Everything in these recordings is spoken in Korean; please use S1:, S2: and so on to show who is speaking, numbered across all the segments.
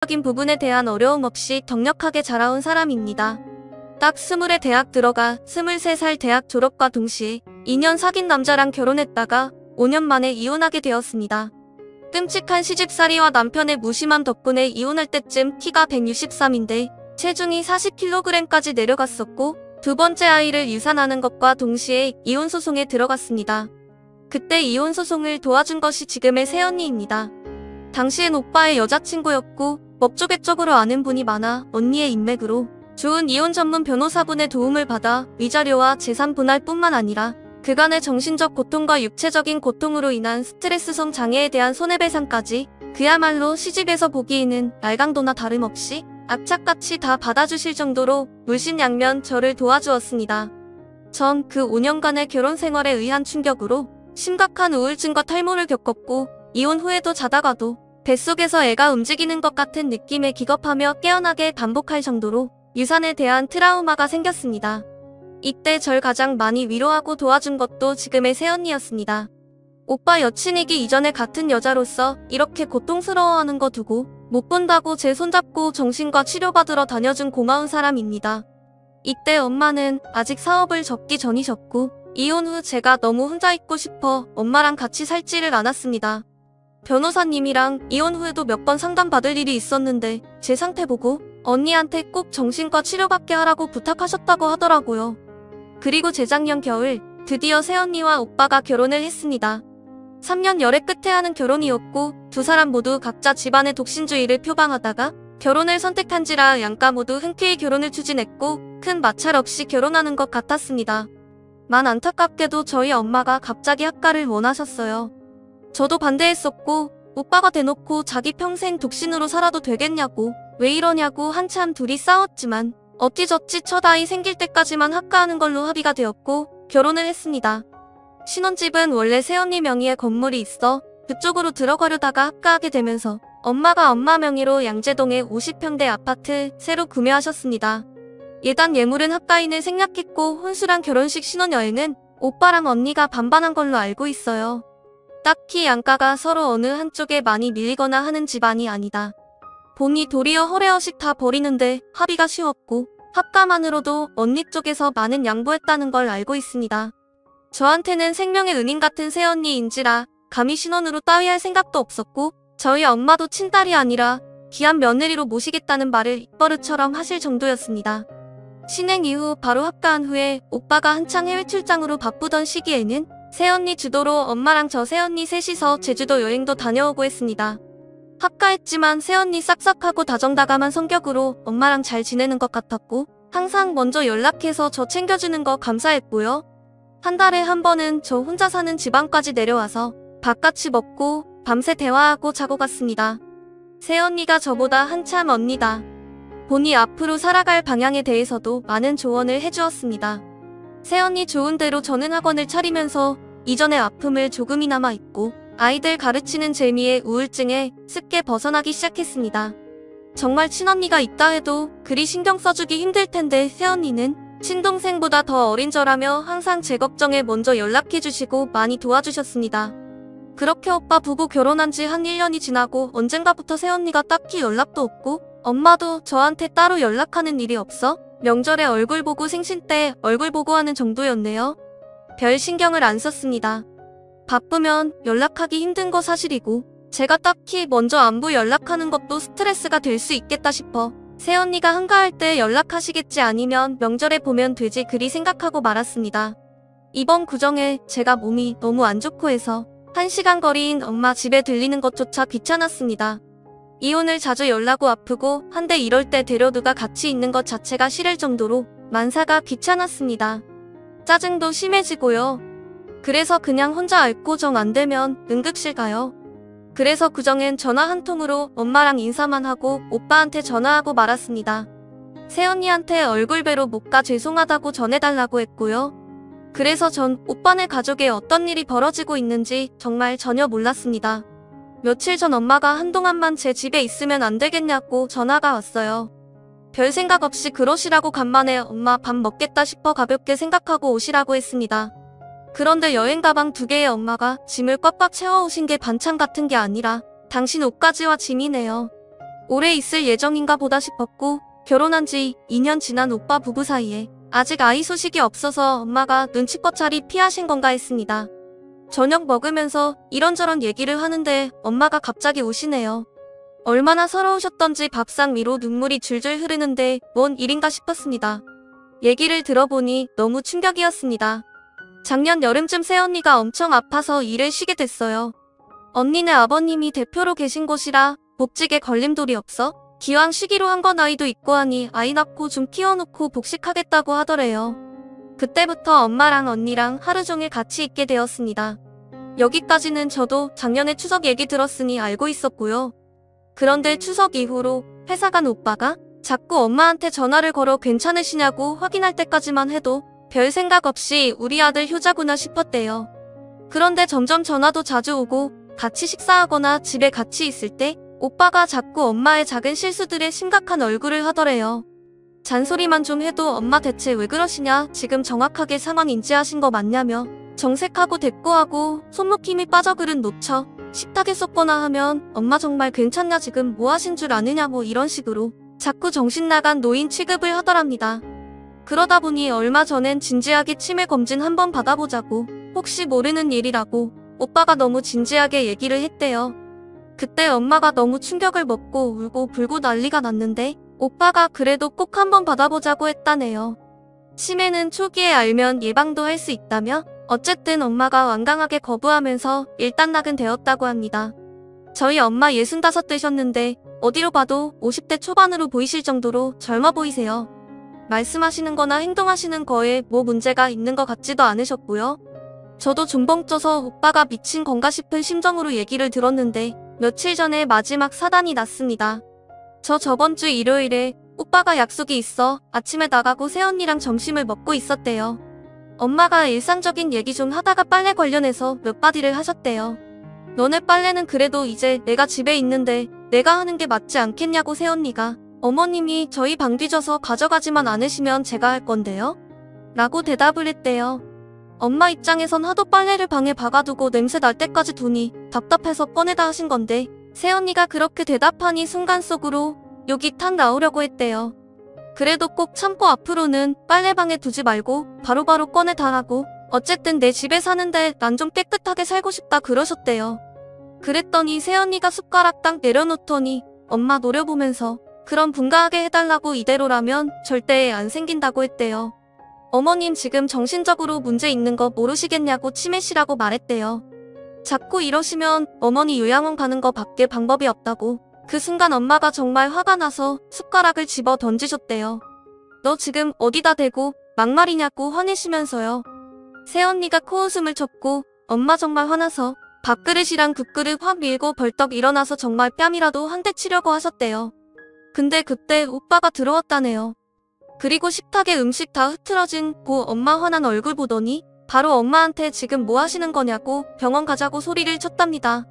S1: 적인 부분에 대한 어려움 없이 덕력하게 자라온 사람입니다. 딱 20에 대학 들어가 23살 대학 졸업과 동시에 2년 사귄 남자랑 결혼했다가 5년 만에 이혼하게 되었습니다. 끔찍한 시집살이와 남편의 무심함 덕분에 이혼할 때쯤 키가 163인데 체중이 40kg까지 내려갔었고 두 번째 아이를 유산하는 것과 동시에 이혼 소송에 들어갔습니다. 그때 이혼 소송을 도와준 것이 지금의 새언니입니다. 당시엔 오빠의 여자친구였고 법조계적으로 아는 분이 많아 언니의 인맥으로 좋은 이혼 전문 변호사분의 도움을 받아 위자료와 재산 분할 뿐만 아니라 그간의 정신적 고통과 육체적인 고통으로 인한 스트레스성 장애에 대한 손해배상까지 그야말로 시집에서 보기에는 말강도나 다름없이 악착같이 다 받아주실 정도로 물심양면 저를 도와주었습니다. 전 그 5년간의 결혼 생활에 의한 충격으로 심각한 우울증과 탈모를 겪었고 이혼 후에도 자다가도 뱃속에서 애가 움직이는 것 같은 느낌에 기겁하며 깨어나게 반복할 정도로 유산에 대한 트라우마가 생겼습니다. 이때 절 가장 많이 위로하고 도와준 것도 지금의 새언니였습니다. 오빠 여친이기 이전에 같은 여자로서 이렇게 고통스러워하는 거 두고 못 본다고 제 손잡고 정신과 치료받으러 다녀준 고마운 사람입니다. 이때 엄마는 아직 사업을 접기 전이셨고 이혼 후 제가 너무 혼자 있고 싶어 엄마랑 같이 살지를 않았습니다. 변호사님이랑 이혼 후에도 몇 번 상담받을 일이 있었는데 제 상태 보고 언니한테 꼭 정신과 치료받게 하라고 부탁하셨다고 하더라고요. 그리고 재작년 겨울 드디어 새언니와 오빠가 결혼을 했습니다. 3년 열애 끝에 하는 결혼이었고 두 사람 모두 각자 집안의 독신주의를 표방하다가 결혼을 선택한지라 양가 모두 흔쾌히 결혼을 추진했고 큰 마찰 없이 결혼하는 것 같았습니다. 만 안타깝게도 저희 엄마가 갑자기 학가를 원하셨어요. 저도 반대했었고 오빠가 대놓고 자기 평생 독신으로 살아도 되겠냐고 왜 이러냐고 한참 둘이 싸웠지만 어찌저찌 첫 아이 생길 때까지만 학가하는 걸로 합의가 되었고 결혼을 했습니다. 신혼집은 원래 새언니 명의의 건물이 있어 그쪽으로 들어가려다가 학가하게 되면서 엄마가 엄마 명의로 양재동에 50평대 아파트 새로 구매하셨습니다. 예단 예물은 학가인을 생략했고 혼수랑 결혼식 신혼여행은 오빠랑 언니가 반반한 걸로 알고 있어요. 딱히 양가가 서로 어느 한쪽에 많이 밀리거나 하는 집안이 아니다. 보니 도리어 허례허식 다 버리는데 합의가 쉬웠고 학가만으로도 언니 쪽에서 많은 양보했다는 걸 알고 있습니다. 저한테는 생명의 은인 같은 새언니인지라 감히 신혼으로 따위할 생각도 없었고 저희 엄마도 친딸이 아니라 귀한 며느리로 모시겠다는 말을 입버릇처럼 하실 정도였습니다. 신행 이후 바로 학가한 후에 오빠가 한창 해외 출장으로 바쁘던 시기에는 새언니 주도로 엄마랑 저 새언니 셋이서 제주도 여행도 다녀오고 했습니다. 학가했지만 새언니 싹싹하고 다정다감한 성격으로 엄마랑 잘 지내는 것 같았고 항상 먼저 연락해서 저 챙겨주는 거 감사했고요. 한 달에 한 번은 저 혼자 사는 지방까지 내려와서 밥같이 먹고 밤새 대화하고 자고 갔습니다. 새언니가 저보다 한참 언니다. 보니 앞으로 살아갈 방향에 대해서도 많은 조언을 해주었습니다. 새언니 좋은 대로 저는 학원을 차리면서 이전의 아픔을 조금이나마 잊고 아이들 가르치는 재미에 우울증에 쉽게 벗어나기 시작했습니다. 정말 친언니가 있다 해도 그리 신경 써주기 힘들 텐데 새언니는 친동생보다 더 어린 저라며 항상 제 걱정에 먼저 연락해주시고 많이 도와주셨습니다. 그렇게 오빠 부부 결혼한 지 한 1년이 지나고 언젠가부터 새언니가 딱히 연락도 없고 엄마도 저한테 따로 연락하는 일이 없어 명절에 얼굴 보고 생신 때 얼굴 보고 하는 정도였네요. 별 신경을 안 썼습니다. 바쁘면 연락하기 힘든 거 사실이고 제가 딱히 먼저 안부 연락하는 것도 스트레스가 될 수 있겠다 싶어 새언니가 한가할 때 연락하시겠지 아니면 명절에 보면 되지 그리 생각하고 말았습니다. 이번 구정에 제가 몸이 너무 안 좋고 해서 1시간 거리인 엄마 집에 들리는 것조차 귀찮았습니다. 이혼을 자주 열나고 아프고 한데 이럴 때 데려두가 같이 있는 것 자체가 싫을 정도로 만사가 귀찮았습니다. 짜증도 심해지고요. 그래서 그냥 혼자 앓고 정 안되면 응급실 가요. 그래서 구정엔 전화 한 통으로 엄마랑 인사만 하고 오빠한테 전화하고 말았습니다. 새언니한테 얼굴 뵈러 못 가 죄송하다고 전해달라고 했고요. 그래서 전 오빠네 가족에 어떤 일이 벌어지고 있는지 정말 전혀 몰랐습니다. 며칠 전 엄마가 한동안만 제 집에 있으면 안 되겠냐고 전화가 왔어요. 별 생각 없이 그러시라고 간만에 엄마 밥 먹겠다 싶어 가볍게 생각하고 오시라고 했습니다. 그런데 여행 가방 2개에 엄마가 짐을 꽉꽉 채워오신 게 반찬 같은 게 아니라 당신 옷가지와 짐이네요. 오래 있을 예정인가 보다 싶었고 결혼한 지 2년 지난 오빠 부부 사이에 아직 아이 소식이 없어서 엄마가 눈치껏 자리 피하신 건가 했습니다. 저녁 먹으면서 이런저런 얘기를 하는데 엄마가 갑자기 우시네요. 얼마나 서러우셨던지 밥상 위로 눈물이 줄줄 흐르는데 뭔 일인가 싶었습니다. 얘기를 들어보니 너무 충격이었습니다. 작년 여름쯤 새언니가 엄청 아파서 일을 쉬게 됐어요. 언니네 아버님이 대표로 계신 곳이라 복직에 걸림돌이 없어 기왕 쉬기로 한 건 아이도 있고 하니 아이 낳고 좀 키워놓고 복직하겠다고 하더래요. 그때부터 엄마랑 언니랑 하루 종일 같이 있게 되었습니다. 여기까지는 저도 작년에 추석 얘기 들었으니 알고 있었고요. 그런데 추석 이후로 회사 간 오빠가 자꾸 엄마한테 전화를 걸어 괜찮으시냐고 확인할 때까지만 해도 별 생각 없이 우리 아들 효자구나 싶었대요. 그런데 점점 전화도 자주 오고 같이 식사하거나 집에 같이 있을 때 오빠가 자꾸 엄마의 작은 실수들에 심각한 얼굴을 하더래요. 잔소리만 좀 해도 엄마 대체 왜 그러시냐, 지금 정확하게 상황 인지하신 거 맞냐며 정색하고 대꾸하고 손목 힘이 빠져 그릇 놓쳐 식탁에 쏟거나 하면 엄마 정말 괜찮냐, 지금 뭐 하신 줄 아느냐, 뭐 이런 식으로 자꾸 정신나간 노인 취급을 하더랍니다. 그러다 보니 얼마 전엔 진지하게 치매 검진 한번 받아보자고 혹시 모르는 일이라고 오빠가 너무 진지하게 얘기를 했대요. 그때 엄마가 너무 충격을 먹고 울고 불고 난리가 났는데 오빠가 그래도 꼭 한번 받아보자고 했다네요. 치매는 초기에 알면 예방도 할 수 있다며 어쨌든 엄마가 완강하게 거부하면서 일단락은 되었다고 합니다. 저희 엄마 65 되셨는데 어디로 봐도 50대 초반으로 보이실 정도로 젊어 보이세요. 말씀하시는 거나 행동하시는 거에 뭐 문제가 있는 것 같지도 않으셨고요. 저도 중벙 쪄서 오빠가 미친 건가 싶은 심정으로 얘기를 들었는데 며칠 전에 마지막 사단이 났습니다. 저 저번 주 일요일에 오빠가 약속이 있어 아침에 나가고 새언니랑 점심을 먹고 있었대요. 엄마가 일상적인 얘기 좀 하다가 빨래 관련해서 몇 마디를 하셨대요. 너네 빨래는 그래도 이제 내가 집에 있는데 내가 하는 게 맞지 않겠냐고 새언니가. 어머님이 저희 방 뒤져서 가져가지만 않으시면 제가 할 건데요? 라고 대답을 했대요. 엄마 입장에선 하도 빨래를 방에 박아두고 냄새 날 때까지 두니 답답해서 꺼내다 하신 건데 새언니가 그렇게 대답하니 순간 속으로 욕이 탁 나오려고 했대요. 그래도 꼭 참고 앞으로는 빨래방에 두지 말고 바로바로 꺼내다 하고 어쨌든 내 집에 사는데 난 좀 깨끗하게 살고 싶다 그러셨대요. 그랬더니 새언니가 숟가락 딱 내려놓더니 엄마 노려보면서 그럼 분가하게 해달라고 이대로라면 절대 안 생긴다고 했대요. 어머님 지금 정신적으로 문제 있는 거 모르시겠냐고 치매시라고 말했대요. 자꾸 이러시면 어머니 요양원 가는 거 밖에 방법이 없다고. 그 순간 엄마가 정말 화가 나서 숟가락을 집어 던지셨대요. 너 지금 어디다 대고 막말이냐고 화내시면서요. 새언니가 코웃음을 쳤고 엄마 정말 화나서 밥그릇이랑 국그릇 확 밀고 벌떡 일어나서 정말 뺨이라도 한 대 치려고 하셨대요. 근데 그때 오빠가 들어왔다네요. 그리고 식탁에 음식 다 흐트러진 고 엄마 화난 얼굴 보더니 바로 엄마한테 지금 뭐 하시는 거냐고 병원 가자고 소리를 쳤답니다.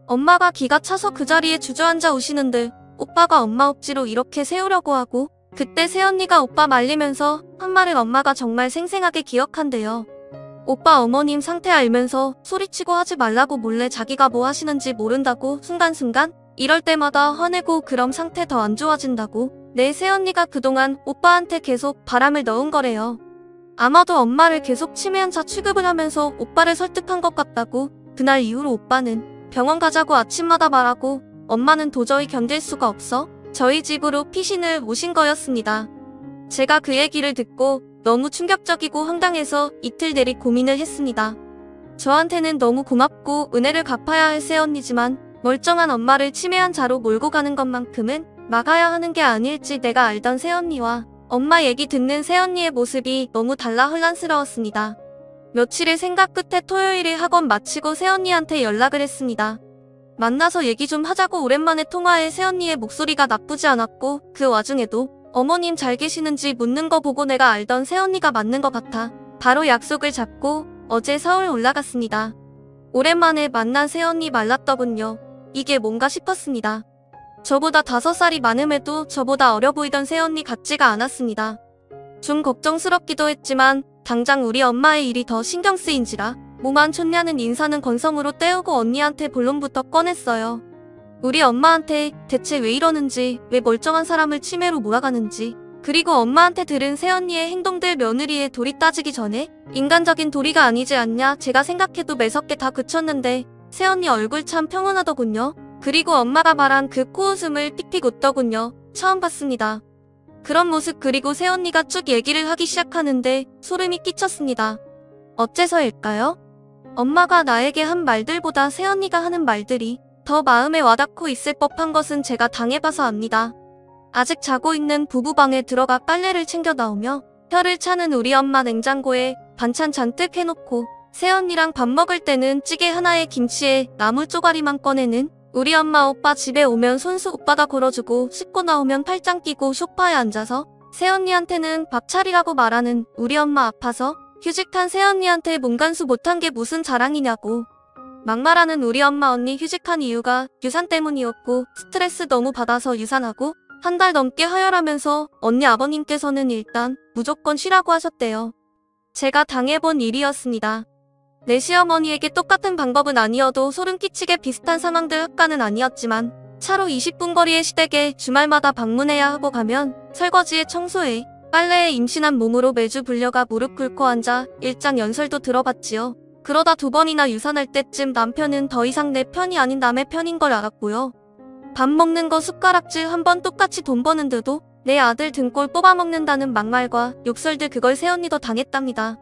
S1: 엄마가 기가 차서 그 자리에 주저앉아 우시는데 오빠가 엄마 억지로 이렇게 세우려고 하고 그때 새언니가 오빠 말리면서 한 말을 엄마가 정말 생생하게 기억한대요. 오빠 어머님 상태 알면서 소리치고 하지 말라고 몰래 자기가 뭐 하시는지 모른다고 순간순간 이럴 때마다 화내고 그럼 상태 더 안 좋아진다고 내 새언니가 그동안 오빠한테 계속 바람을 넣은 거래요. 아마도 엄마를 계속 치매환자 취급을 하면서 오빠를 설득한 것 같다고 그날 이후로 오빠는 병원 가자고 아침마다 말하고 엄마는 도저히 견딜 수가 없어 저희 집으로 피신을 오신 거였습니다. 제가 그 얘기를 듣고 너무 충격적이고 황당해서 이틀 내리 고민을 했습니다. 저한테는 너무 고맙고 은혜를 갚아야 할 새언니지만 멀쩡한 엄마를 치매환자로 몰고 가는 것만큼은 막아야 하는 게 아닐지 내가 알던 새언니와 엄마 얘기 듣는 새언니의 모습이 너무 달라 혼란스러웠습니다. 며칠의 생각 끝에 토요일에 학원 마치고 새언니한테 연락을 했습니다. 만나서 얘기 좀 하자고 오랜만에 통화해 새언니의 목소리가 나쁘지 않았고 그 와중에도 어머님 잘 계시는지 묻는 거 보고 내가 알던 새언니가 맞는 것 같아 바로 약속을 잡고 어제 서울 올라갔습니다. 오랜만에 만난 새언니 말랐더군요. 이게 뭔가 싶었습니다. 저보다 5살이 많음에도 저보다 어려 보이던 새언니 같지가 않았습니다. 좀 걱정스럽기도 했지만 당장 우리 엄마의 일이 더 신경 쓰인지라 몸 안 좋냐는 인사는 건성으로 때우고 언니한테 본론부터 꺼냈어요. 우리 엄마한테 대체 왜 이러는지, 왜 멀쩡한 사람을 치매로 몰아가는지, 그리고 엄마한테 들은 새언니의 행동들 며느리의 도리 따지기 전에 인간적인 도리가 아니지 않냐 제가 생각해도 매섭게 다 그쳤는데 새언니 얼굴 참 평온하더군요. 그리고 엄마가 말한 그 코웃음을 픽픽 웃더군요. 처음 봤습니다. 그런 모습 그리고 새언니가 쭉 얘기를 하기 시작하는데 소름이 끼쳤습니다. 어째서일까요? 엄마가 나에게 한 말들보다 새언니가 하는 말들이 더 마음에 와닿고 있을 법한 것은 제가 당해봐서 압니다. 아직 자고 있는 부부방에 들어가 빨래를 챙겨 나오며 혀를 차는 우리 엄마 냉장고에 반찬 잔뜩 해놓고 새언니랑 밥 먹을 때는 찌개 하나에 김치에 나물 쪼가리만 꺼내는 우리 엄마 오빠 집에 오면 손수 오빠가 걸어주고 씻고 나오면 팔짱 끼고 소파에 앉아서 새언니한테는 밥 차리라고 말하는 우리 엄마 아파서 휴직한 새언니한테 몸간수 못한 게 무슨 자랑이냐고 막말하는 우리 엄마 언니 휴직한 이유가 유산 때문이었고 스트레스 너무 받아서 유산하고 한 달 넘게 하혈하면서 언니 아버님께서는 일단 무조건 쉬라고 하셨대요. 제가 당해본 일이었습니다. 내 시어머니에게 똑같은 방법은 아니어도 소름 끼치게 비슷한 상황들 흑가는 아니었지만 차로 20분 거리의 시댁에 주말마다 방문해야 하고 가면 설거지에 청소에 빨래에 임신한 몸으로 매주 불려가 무릎 꿇고 앉아 일장 연설도 들어봤지요. 그러다 2번이나 유산할 때쯤 남편은 더 이상 내 편이 아닌 남의 편인 걸 알았고요. 밥 먹는 거 숟가락질 한 번 똑같이 돈 버는데도 내 아들 등골 뽑아먹는다는 막말과 욕설들 그걸 새언니도 당했답니다.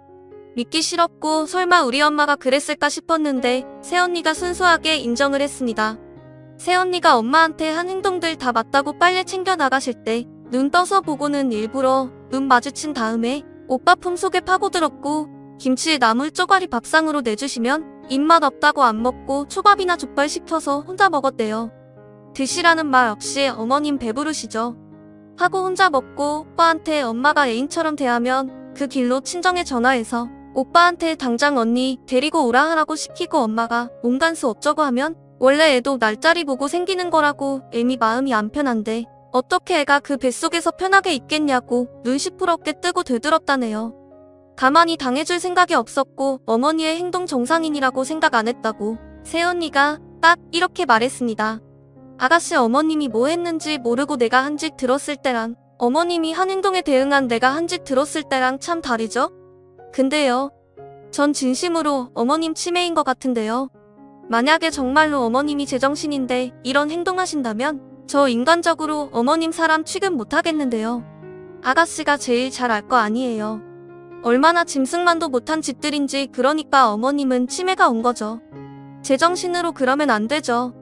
S1: 믿기 싫었고 설마 우리 엄마가 그랬을까 싶었는데 새언니가 순수하게 인정을 했습니다. 새언니가 엄마한테 한 행동들 다 맞다고 빨래 챙겨 나가실 때 눈 떠서 보고는 일부러 눈 마주친 다음에 오빠 품속에 파고들었고 김치에 나물 쪼가리 밥상으로 내주시면 입맛 없다고 안 먹고 초밥이나 족발 시켜서 혼자 먹었대요. 드시라는 말 없이 어머님 배부르시죠. 하고 혼자 먹고 오빠한테 엄마가 애인처럼 대하면 그 길로 친정에 전화해서 오빠한테 당장 언니 데리고 오라 하라고 시키고 엄마가 몸간수 어쩌고 하면 원래 애도 날짜리 보고 생기는 거라고 애미 마음이 안 편한데 어떻게 애가 그 뱃속에서 편하게 있겠냐고 눈 시퍼렇게 뜨고 되들었다네요. 가만히 당해줄 생각이 없었고 어머니의 행동 정상인이라고 생각 안 했다고 새언니가 딱 이렇게 말했습니다. 아가씨 어머님이 뭐 했는지 모르고 내가 한 짓 들었을 때랑 어머님이 한 행동에 대응한 내가 한 짓 들었을 때랑 참 다르죠? 근데요. 전 진심으로 어머님 치매인 것 같은데요. 만약에 정말로 어머님이 제정신인데 이런 행동하신다면 저 인간적으로 어머님 사람 취급 못하겠는데요. 아가씨가 제일 잘 알 거 아니에요. 얼마나 짐승만도 못한 짓들인지 그러니까 어머님은 치매가 온 거죠. 제정신으로 그러면 안 되죠.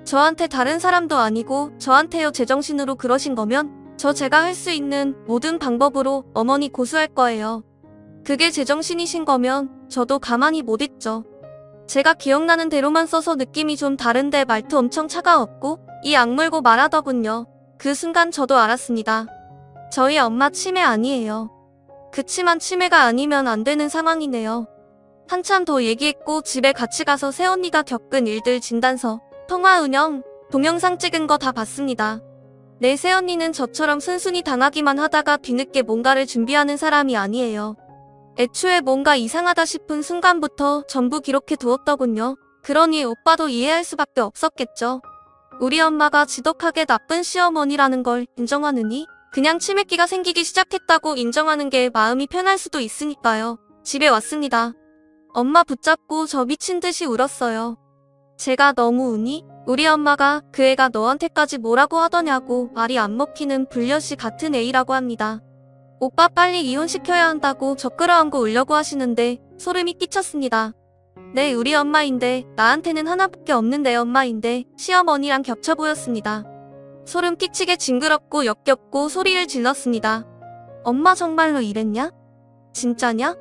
S1: 저한테 다른 사람도 아니고 저한테요 제정신으로 그러신 거면 제가 할 수 있는 모든 방법으로 어머니 고수할 거예요. 그게 제정신이신 거면 저도 가만히 못 있죠. 제가 기억나는 대로만 써서 느낌이 좀 다른데 말투 엄청 차가웠고 이 악물고 말하더군요. 그 순간 저도 알았습니다. 저희 엄마 치매 아니에요. 그치만 치매가 아니면 안 되는 상황이네요. 한참 더 얘기했고 집에 같이 가서 새언니가 겪은 일들 진단서, 통화 운영, 동영상 찍은 거 다 봤습니다. 내 새언니는 저처럼 순순히 당하기만 하다가 뒤늦게 뭔가를 준비하는 사람이 아니에요. 애초에 뭔가 이상하다 싶은 순간부터 전부 기록해 두었더군요. 그러니 오빠도 이해할 수밖에 없었겠죠. 우리 엄마가 지독하게 나쁜 시어머니라는 걸 인정하느니 그냥 치매기가 생기기 시작했다고 인정하는 게 마음이 편할 수도 있으니까요. 집에 왔습니다. 엄마 붙잡고 저 미친 듯이 울었어요. 제가 너무 우니? 우리 엄마가 그 애가 너한테까지 뭐라고 하더냐고 말이 안 먹히는 불려시 같은 애이라고 합니다. 오빠 빨리 이혼시켜야 한다고 저 끌어안고 울려고 하시는데 소름이 끼쳤습니다. 네, 우리 엄마인데 나한테는 하나밖에 없는 내 엄마인데 시어머니랑 겹쳐 보였습니다. 소름 끼치게 징그럽고 역겹고 소리를 질렀습니다. 엄마 정말로 이랬냐? 진짜냐?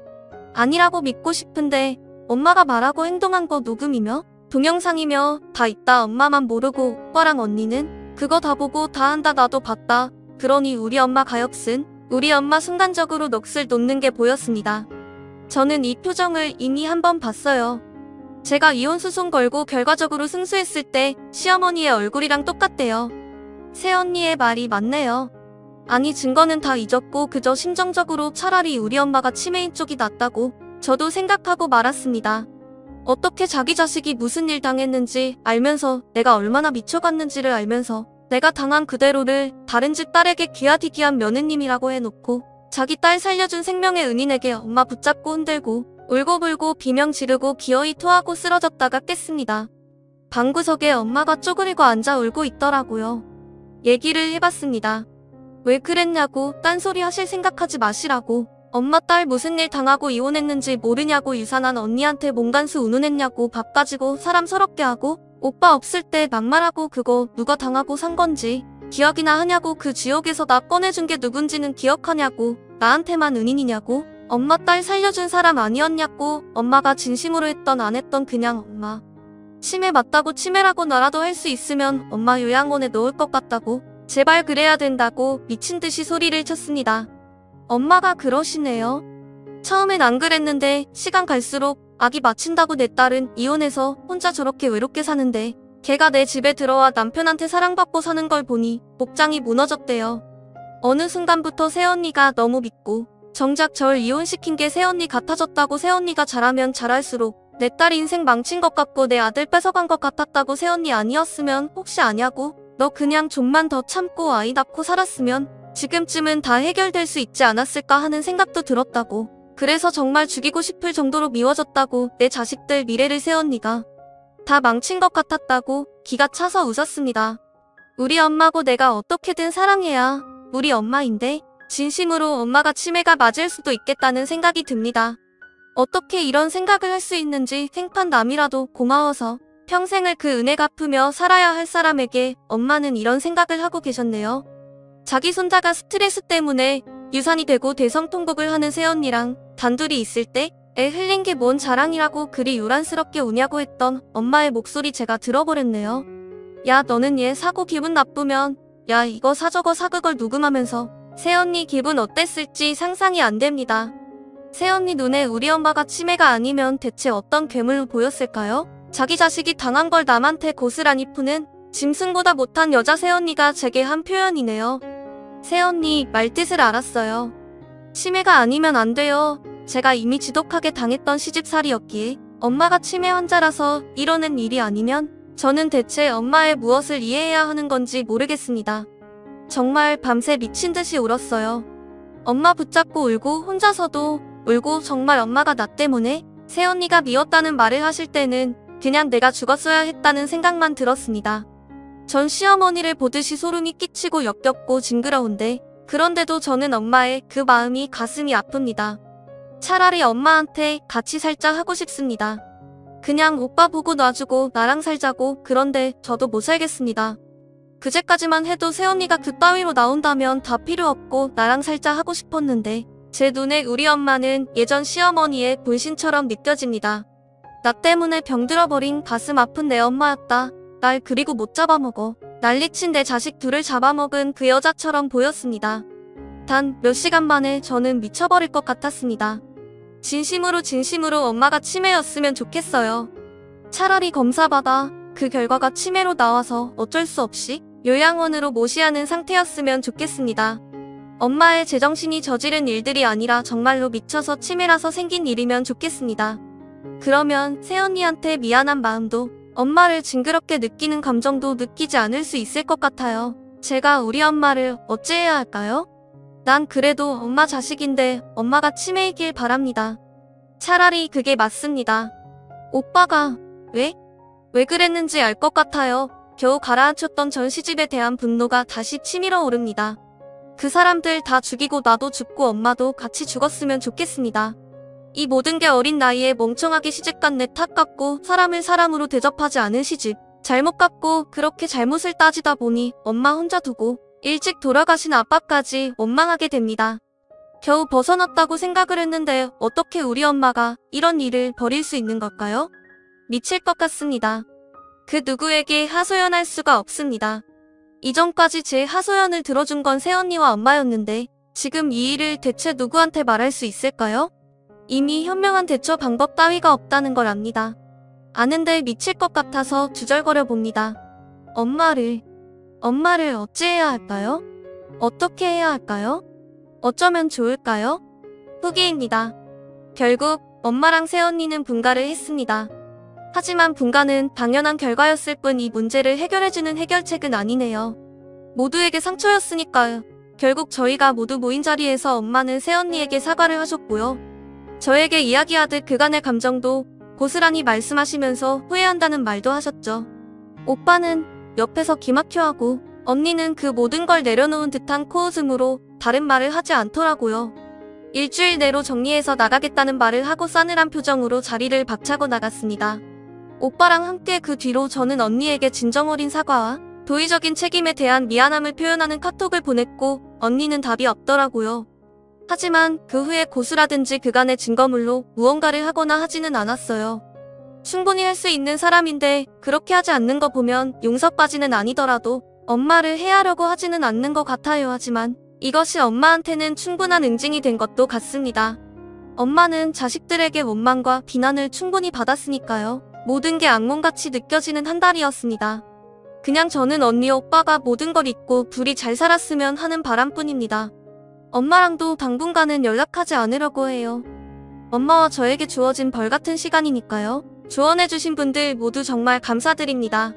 S1: 아니라고 믿고 싶은데 엄마가 말하고 행동한 거 녹음이며 동영상이며 다 있다. 엄마만 모르고 오빠랑 언니는 그거 다 보고 다 한다. 나도 봤다. 그러니 우리 엄마 가엾은 우리 엄마 순간적으로 넋을 놓는 게 보였습니다. 저는 이 표정을 이미 한 번 봤어요. 제가 이혼 소송 걸고 결과적으로 승소했을 때 시어머니의 얼굴이랑 똑같대요. 새언니의 말이 맞네요. 아니 증거는 다 잊었고 그저 심정적으로 차라리 우리 엄마가 치매인 쪽이 낫다고 저도 생각하고 말았습니다. 어떻게 자기 자식이 무슨 일 당했는지 알면서 내가 얼마나 미쳐갔는지를 알면서 내가 당한 그대로를 다른 집 딸에게 귀하디귀한 며느님이라고 해놓고 자기 딸 살려준 생명의 은인에게 엄마 붙잡고 흔들고 울고불고 비명 지르고 기어이 토하고 쓰러졌다가 깼습니다. 방구석에 엄마가 쪼그리고 앉아 울고 있더라고요. 얘기를 해봤습니다. 왜 그랬냐고, 딴소리 하실 생각하지 마시라고, 엄마 딸 무슨 일 당하고 이혼했는지 모르냐고, 유산한 언니한테 몸간수 운운했냐고, 밥 가지고 사람 서럽게 하고, 오빠 없을 때 막말하고 그거 누가 당하고 산 건지 기억이나 하냐고, 그 지옥에서 나 꺼내준 게 누군지는 기억하냐고, 나한테만 은인이냐고, 엄마 딸 살려준 사람 아니었냐고, 엄마가 진심으로 했던 안 했던 그냥 엄마 치매 맞다고, 치매라고 나라도 할 수 있으면 엄마 요양원에 넣을 것 같다고, 제발 그래야 된다고 미친듯이 소리를 쳤습니다. 엄마가 그러시네요. 처음엔 안 그랬는데 시간 갈수록 아기 맞힌다고 내 딸은 이혼해서 혼자 저렇게 외롭게 사는데 걔가 내 집에 들어와 남편한테 사랑받고 사는 걸 보니 목장이 무너졌대요. 어느 순간부터 새언니가 너무 믿고 정작 절 이혼시킨 게 새언니 같아졌다고, 새언니가 잘하면 잘할수록 내 딸 인생 망친 것 같고 내 아들 뺏어간 것 같았다고, 새언니 아니었으면 혹시 아냐고, 너 그냥 좀만 더 참고 아이 낳고 살았으면 지금쯤은 다 해결될 수 있지 않았을까 하는 생각도 들었다고, 그래서 정말 죽이고 싶을 정도로 미워졌다고, 내 자식들 미래를 새언니가 다 망친 것 같았다고 기가 차서 웃었습니다. 우리 엄마고 내가 어떻게든 사랑해야 우리 엄마인데 진심으로 엄마가 치매가 맞을 수도 있겠다는 생각이 듭니다. 어떻게 이런 생각을 할 수 있는지, 생판 남이라도 고마워서 평생을 그 은혜 갚으며 살아야 할 사람에게 엄마는 이런 생각을 하고 계셨네요. 자기 손자가 스트레스 때문에 유산이 되고 대성통곡을 하는 새언니랑 단둘이 있을 때 애 흘린 게 뭔 자랑이라고 그리 요란스럽게 우냐고 했던 엄마의 목소리 제가 들어버렸네요. 야, 너는 얘 사고 기분 나쁘면 야 이거 사 저거 사, 그걸 녹음하면서 새언니 기분 어땠을지 상상이 안 됩니다. 새언니 눈에 우리 엄마가 치매가 아니면 대체 어떤 괴물로 보였을까요? 자기 자식이 당한 걸 남한테 고스란히 푸는 짐승보다 못한 여자 새언니가 제게 한 표현이네요. 새언니 말뜻을 알았어요. 치매가 아니면 안 돼요. 제가 이미 지독하게 당했던 시집살이였기에 엄마가 치매 환자라서 이러는 일이 아니면 저는 대체 엄마의 무엇을 이해해야 하는 건지 모르겠습니다. 정말 밤새 미친 듯이 울었어요. 엄마 붙잡고 울고 혼자서도 울고, 정말 엄마가 나 때문에 새언니가 미웠다는 말을 하실 때는 그냥 내가 죽었어야 했다는 생각만 들었습니다. 전 시어머니를 보듯이 소름이 끼치고 역겹고 징그러운데 그런데도 저는 엄마의 그 마음이 가슴이 아픕니다. 차라리 엄마한테 같이 살자 하고 싶습니다. 그냥 오빠 보고 놔주고 나랑 살자고. 그런데 저도 못 살겠습니다. 그제까지만 해도 새언니가 그 따위로 나온다면 다 필요 없고 나랑 살자 하고 싶었는데 제 눈에 우리 엄마는 예전 시어머니의 본신처럼 느껴집니다. 나 때문에 병들어버린 가슴 아픈 내 엄마였다. 날 그리고 못 잡아먹어 난리친 내 자식 둘을 잡아먹은 그 여자처럼 보였습니다. 단 몇 시간 만에 저는 미쳐버릴 것 같았습니다. 진심으로 엄마가 치매였으면 좋겠어요. 차라리 검사받아 그 결과가 치매로 나와서 어쩔 수 없이 요양원으로 모시하는 상태였으면 좋겠습니다. 엄마의 제정신이 저지른 일들이 아니라 정말로 미쳐서 치매라서 생긴 일이면 좋겠습니다. 그러면 새언니한테 미안한 마음도, 엄마를 징그럽게 느끼는 감정도 느끼지 않을 수 있을 것 같아요. 제가 우리 엄마를 어찌해야 할까요? 난 그래도 엄마 자식인데 엄마가 치매이길 바랍니다. 차라리 그게 맞습니다. 오빠가 왜 그랬는지 알 것 같아요. 겨우 가라앉혔던 전 시집에 대한 분노가 다시 치밀어 오릅니다. 그 사람들 다 죽이고 나도 죽고 엄마도 같이 죽었으면 좋겠습니다. 이 모든 게 어린 나이에 멍청하게 시집간 내 탓 같고, 사람을 사람으로 대접하지 않은 시집 잘못 같고, 그렇게 잘못을 따지다 보니 엄마 혼자 두고 일찍 돌아가신 아빠까지 원망하게 됩니다. 겨우 벗어났다고 생각을 했는데 어떻게 우리 엄마가 이런 일을 벌일 수 있는 걸까요? 미칠 것 같습니다. 그 누구에게 하소연할 수가 없습니다. 이전까지 제 하소연을 들어준 건 새언니와 엄마였는데 지금 이 일을 대체 누구한테 말할 수 있을까요? 이미 현명한 대처 방법 따위가 없다는 걸 압니다. 아는데 미칠 것 같아서 주절거려 봅니다. 엄마를 어찌해야 할까요? 어떻게 해야 할까요? 어쩌면 좋을까요? 후기입니다. 결국 엄마랑 새언니는 분가를 했습니다. 하지만 분가는 당연한 결과였을 뿐 이 문제를 해결해주는 해결책은 아니네요. 모두에게 상처였으니까요. 결국 저희가 모두 모인 자리에서 엄마는 새언니에게 사과를 하셨고요. 저에게 이야기하듯 그간의 감정도 고스란히 말씀하시면서 후회한다는 말도 하셨죠. 오빠는 옆에서 기막혀하고 언니는 그 모든 걸 내려놓은 듯한 코웃음으로 다른 말을 하지 않더라고요. 일주일 내로 정리해서 나가겠다는 말을 하고 싸늘한 표정으로 자리를 박차고 나갔습니다. 오빠랑 함께 그 뒤로 저는 언니에게 진정 어린 사과와 도의적인 책임에 대한 미안함을 표현하는 카톡을 보냈고 언니는 답이 없더라고요. 하지만 그 후에 고수라든지 그간의 증거물로 무언가를 하거나 하지는 않았어요. 충분히 할 수 있는 사람인데 그렇게 하지 않는 거 보면 용서까지는 아니더라도 엄마를 해하려고 하지는 않는 것 같아요. 하지만 이것이 엄마한테는 충분한 응징이 된 것도 같습니다. 엄마는 자식들에게 원망과 비난을 충분히 받았으니까요. 모든 게 악몽같이 느껴지는 한 달이었습니다. 그냥 저는 언니 오빠가 모든 걸 잊고 둘이 잘 살았으면 하는 바람뿐입니다. 엄마랑도 당분간은 연락하지 않으려고 해요. 엄마와 저에게 주어진 벌 같은 시간이니까요. 조언해주신 분들 모두 정말 감사드립니다.